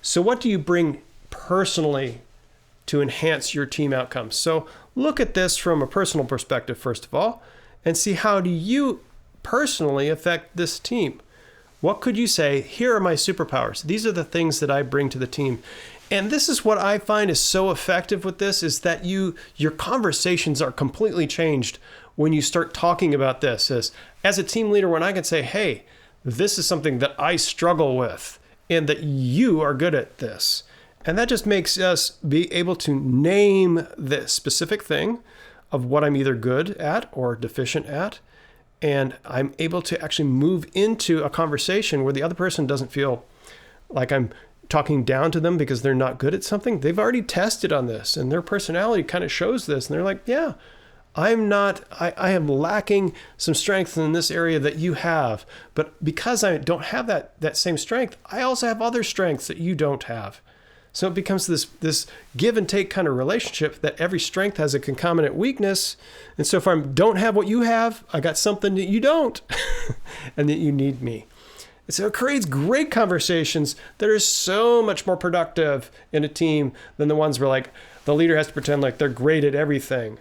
So what do you bring personally to enhance your team outcomes? So look at this from a personal perspective, first of all, and see how do you personally affect this team. What could you say? Here are my superpowers. These are the things that I bring to the team. And this is what I find is so effective with this, is that your conversations are completely changed when you start talking about this. As a team leader, when I can say, hey, this is something that I struggle with and that you are good at this. And that just makes us be able to name the specific thing of what I'm either good at or deficient at. And I'm able to actually move into a conversation where the other person doesn't feel like I'm talking down to them because they're not good at something. They've already tested on this and their personality kind of shows this. And they're like, yeah, I am lacking some strength in this area that you have. But because I don't have that same strength, I also have other strengths that you don't have. So it becomes this give and take kind of relationship that every strength has a concomitant weakness. And so if I don't have what you have, I got something that you don't and that you need me. And so it creates great conversations that are so much more productive in a team than the ones where like the leader has to pretend like they're great at everything.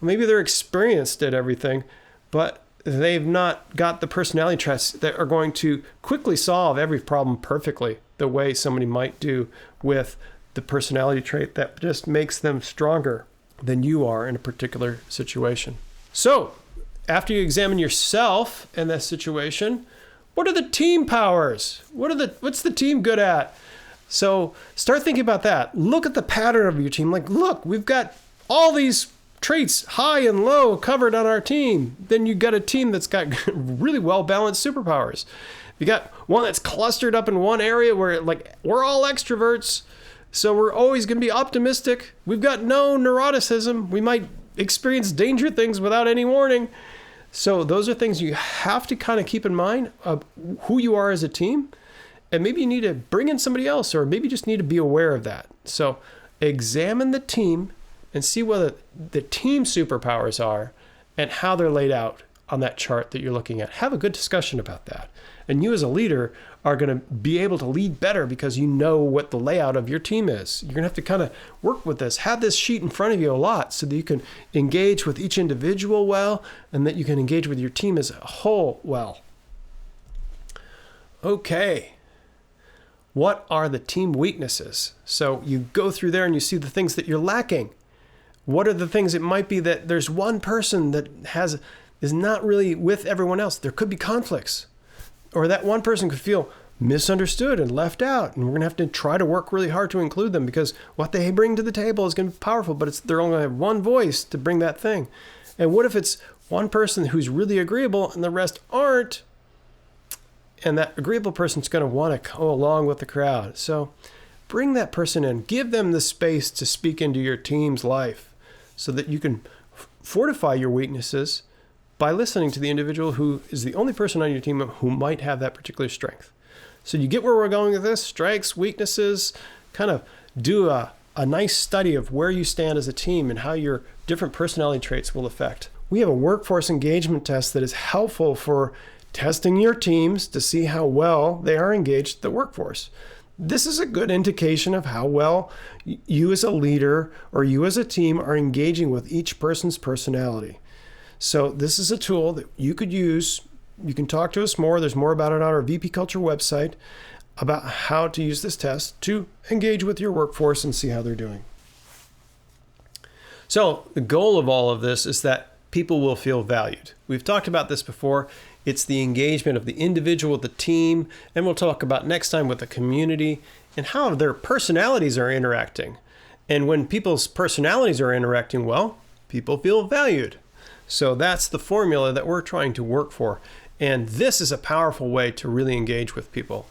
Maybe they're experienced at everything, but they've not got the personality traits that are going to quickly solve every problem perfectly the way somebody might do with the personality trait that just makes them stronger than you are in a particular situation. So after you examine yourself in that situation, what are the team powers? What's the team good at? So start thinking about that. Look at the pattern of your team. Like, look, we've got all these traits high and low covered on our team. Then you got a team that's got really well-balanced superpowers. You got one that's clustered up in one area where like we're all extroverts, so we're always going to be optimistic. We've got no neuroticism. We might experience danger things without any warning. So those are things you have to kind of keep in mind of who you are as a team. And maybe you need to bring in somebody else, or maybe you just need to be aware of that. So examine the team and see what the team superpowers are and how they're laid out on that chart that you're looking at. Have a good discussion about that. And you as a leader are going to be able to lead better because you know what the layout of your team is. You're going to have to kind of work with this. Have this sheet in front of you a lot so that you can engage with each individual well and that you can engage with your team as a whole well. Okay. What are the team weaknesses? So you go through there and you see the things that you're lacking. What are the things? It might be that there's one person that is not really with everyone else. There could be conflicts. Or that one person could feel misunderstood and left out. And we're going to have to try to work really hard to include them because what they bring to the table is going to be powerful, but they're only going to have one voice to bring that thing. And what if it's one person who's really agreeable and the rest aren't? And that agreeable person's going to want to go along with the crowd. So bring that person in. Give them the space to speak into your team's life so that you can fortify your weaknesses by listening to the individual who is the only person on your team who might have that particular strength. So you get where we're going with this, strengths, weaknesses, kind of do a nice study of where you stand as a team and how your different personality traits will affect. We have a workforce engagement test that is helpful for testing your teams to see how well they are engaged at the workforce. This is a good indication of how well you as a leader or you as a team are engaging with each person's personality. So this is a tool that you could use. You can talk to us more. There's more about it on our VP Culture website about how to use this test to engage with your workforce and see how they're doing. So the goal of all of this is that people will feel valued. We've talked about this before. It's the engagement of the individual with the team, and we'll talk about next time with the community and how their personalities are interacting. And when people's personalities are interacting well, people feel valued. So that's the formula that we're trying to work for. And this is a powerful way to really engage with people.